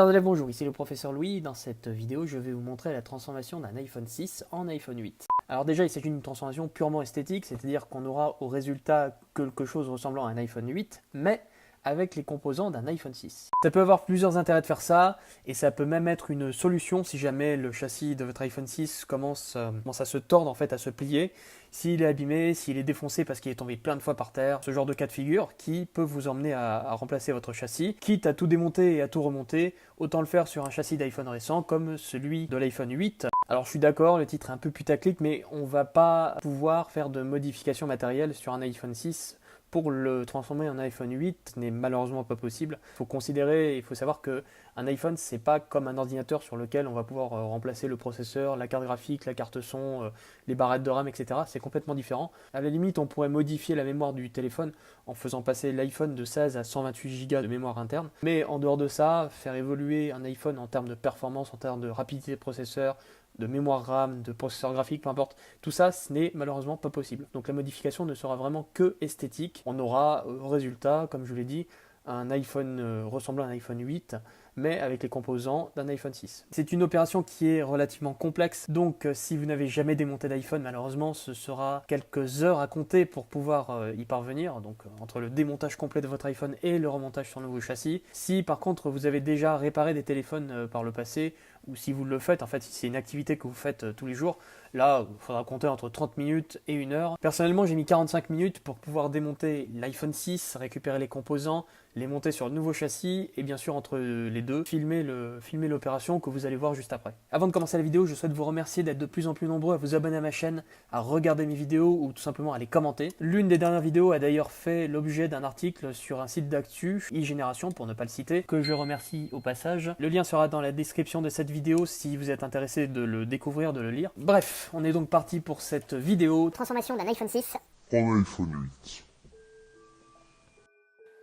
Chers élèves, bonjour, ici le professeur Louis. Dans cette vidéo, je vais vous montrer la transformation d'un iPhone 6 en iPhone 8. Alors déjà, il s'agit d'une transformation purement esthétique, c'est-à-dire qu'on aura au résultat quelque chose ressemblant à un iPhone 8, mais avec les composants d'un iPhone 6. Ça peut avoir plusieurs intérêts de faire ça, et ça peut même être une solution si jamais le châssis de votre iPhone 6 commence à se tordre, en fait, à se plier, s'il est abîmé, s'il est défoncé parce qu'il est tombé plein de fois par terre, ce genre de cas de figure qui peut vous emmener à remplacer votre châssis. Quitte à tout démonter et à tout remonter, autant le faire sur un châssis d'iPhone récent comme celui de l'iPhone 8. Alors je suis d'accord, le titre est un peu putaclic, mais on va pas pouvoir faire de modifications matérielles sur un iPhone 6 pour le transformer en iPhone 8, ce n'est malheureusement pas possible. Il faut considérer, il faut savoir qu'un iPhone, c'est pas comme un ordinateur sur lequel on va pouvoir remplacer le processeur, la carte graphique, la carte son, les barrettes de RAM, etc. C'est complètement différent. À la limite, on pourrait modifier la mémoire du téléphone en faisant passer l'iPhone de 16 à 128 Go de mémoire interne. Mais en dehors de ça, faire évoluer un iPhone en termes de performance, en termes de rapidité de processeur, de mémoire RAM, de processeur graphique, peu importe, tout ça, ce n'est malheureusement pas possible. Donc la modification ne sera vraiment que esthétique. On aura au résultat, comme je vous l'ai dit, un iPhone ressemblant à un iPhone 8, mais avec les composants d'un iPhone 6. C'est une opération qui est relativement complexe, donc si vous n'avez jamais démonté d'iPhone, malheureusement, ce sera quelques heures à compter pour pouvoir y parvenir, donc entre le démontage complet de votre iPhone et le remontage sur le nouveau châssis. Si par contre vous avez déjà réparé des téléphones par le passé, ou si vous le faites, en fait, si c'est une activité que vous faites tous les jours, là, il faudra compter entre 30 minutes et 1 heure. Personnellement, j'ai mis 45 minutes pour pouvoir démonter l'iPhone 6, récupérer les composants, les monter sur le nouveau châssis, et bien sûr, entre les deux, filmer l'opération que vous allez voir juste après. Avant de commencer la vidéo, je souhaite vous remercier d'être de plus en plus nombreux à vous abonner à ma chaîne, à regarder mes vidéos ou tout simplement à les commenter. L'une des dernières vidéos a d'ailleurs fait l'objet d'un article sur un site d'actu, e-Génération pour ne pas le citer, que je remercie au passage. Le lien sera dans la description de cette vidéo si vous êtes intéressé de le découvrir, de le lire. Bref, on est donc parti pour cette vidéo. Transformation d'un iPhone 6 en iPhone 8.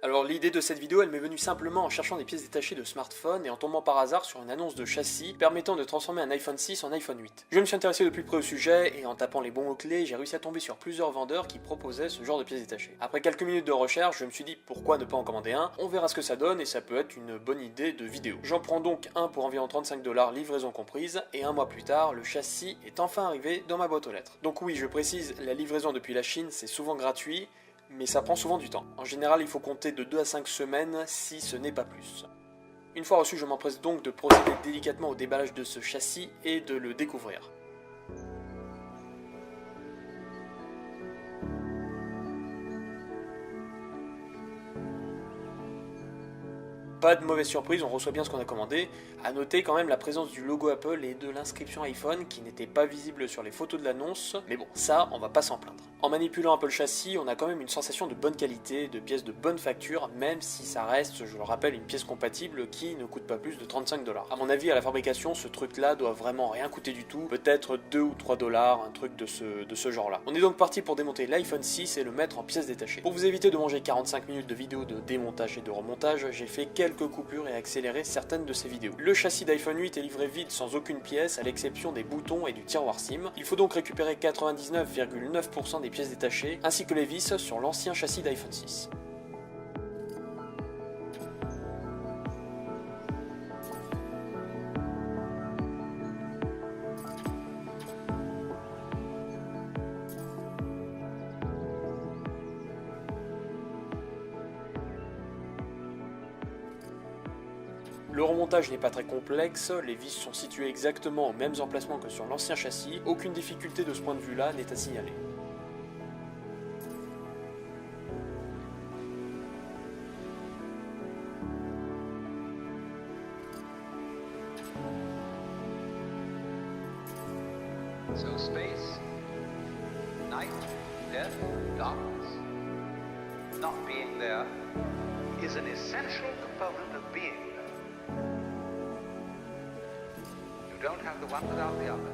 Alors l'idée de cette vidéo, elle m'est venue simplement en cherchant des pièces détachées de smartphone et en tombant par hasard sur une annonce de châssis permettant de transformer un iPhone 6 en iPhone 8. Je me suis intéressé de plus près au sujet et en tapant les bons mots-clés, j'ai réussi à tomber sur plusieurs vendeurs qui proposaient ce genre de pièces détachées. Après quelques minutes de recherche, je me suis dit pourquoi ne pas en commander un, on verra ce que ça donne et ça peut être une bonne idée de vidéo. J'en prends donc un pour environ 35 $, livraison comprise, et un mois plus tard, le châssis est enfin arrivé dans ma boîte aux lettres. Donc oui, je précise, la livraison depuis la Chine, c'est souvent gratuit, mais ça prend souvent du temps. En général, il faut compter de 2 à 5 semaines, si ce n'est pas plus. Une fois reçu, je m'empresse donc de procéder délicatement au déballage de ce châssis et de le découvrir. Pas de mauvaise surprise, on reçoit bien ce qu'on a commandé. A noter quand même la présence du logo Apple et de l'inscription iPhone qui n'était pas visible sur les photos de l'annonce, mais bon, ça, on va pas s'en plaindre. En manipulant un peu le châssis, on a quand même une sensation de bonne qualité, de pièces de bonne facture, même si ça reste, je le rappelle, une pièce compatible qui ne coûte pas plus de 35 $. À mon avis, à la fabrication, ce truc-là doit vraiment rien coûter du tout, peut-être 2 ou 3 $, un truc de ce genre-là. On est donc parti pour démonter l'iPhone 6 et le mettre en pièces détachées. Pour vous éviter de manger 45 minutes de vidéo de démontage et de remontage, j'ai fait quelques coupures et accéléré certaines de ces vidéos. Le châssis d'iPhone 8 est livré vide sans aucune pièce, à l'exception des boutons et du tiroir SIM. Il faut donc récupérer 99,9% des pièces détachées, ainsi que les vis sur l'ancien châssis d'iPhone 6. Le remontage n'est pas très complexe, les vis sont situées exactement aux mêmes emplacements que sur l'ancien châssis, aucune difficulté de ce point de vue-là n'est à signaler. So space, night, death, darkness, not being there is an essential component of being there. You don't have the one without the other.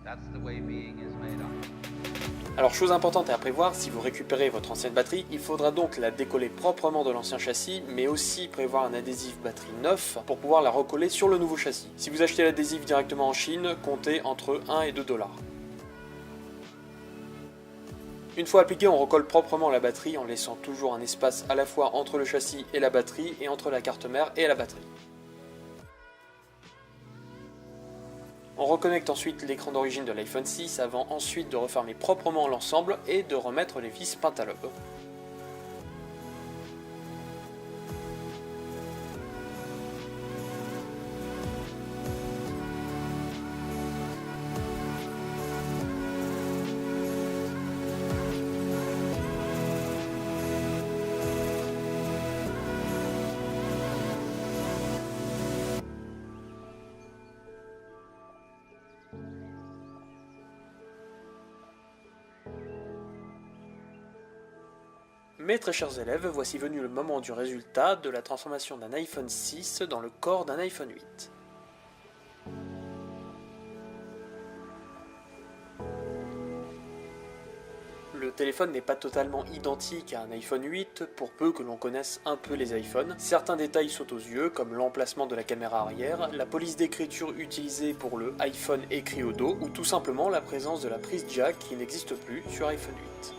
That's the way being is made up. Alors chose importante à prévoir, si vous récupérez votre ancienne batterie, il faudra donc la décoller proprement de l'ancien châssis, mais aussi prévoir un adhésif batterie neuf pour pouvoir la recoller sur le nouveau châssis. Si vous achetez l'adhésif directement en Chine, comptez entre 1 et 2 $. Une fois appliqué, on recolle proprement la batterie en laissant toujours un espace à la fois entre le châssis et la batterie et entre la carte mère et la batterie. On reconnecte ensuite l'écran d'origine de l'iPhone 6 avant ensuite de refermer proprement l'ensemble et de remettre les vis pentalobes. Mes très chers élèves, voici venu le moment du résultat de la transformation d'un iPhone 6 dans le corps d'un iPhone 8. Le téléphone n'est pas totalement identique à un iPhone 8 pour peu que l'on connaisse un peu les iPhones. Certains détails sautent aux yeux comme l'emplacement de la caméra arrière, la police d'écriture utilisée pour le iPhone écrit au dos ou tout simplement la présence de la prise jack qui n'existe plus sur iPhone 8.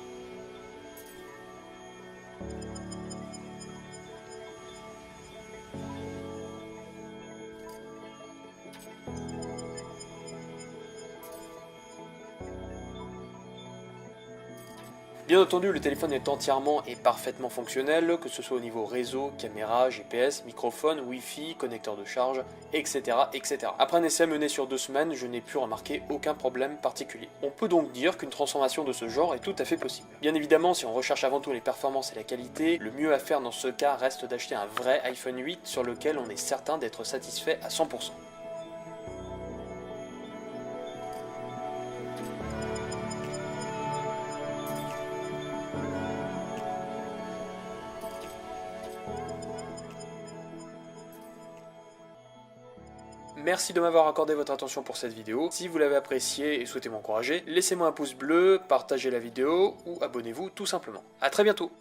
Bien entendu, le téléphone est entièrement et parfaitement fonctionnel, que ce soit au niveau réseau, caméra, GPS, microphone, Wi-Fi, connecteur de charge, etc. etc. Après un essai mené sur 2 semaines, je n'ai pu remarquer aucun problème particulier. On peut donc dire qu'une transformation de ce genre est tout à fait possible. Bien évidemment, si on recherche avant tout les performances et la qualité, le mieux à faire dans ce cas reste d'acheter un vrai iPhone 8 sur lequel on est certain d'être satisfait à 100%. Merci de m'avoir accordé votre attention pour cette vidéo. Si vous l'avez appréciée et souhaitez m'encourager, laissez-moi un pouce bleu, partagez la vidéo ou abonnez-vous tout simplement. A très bientôt.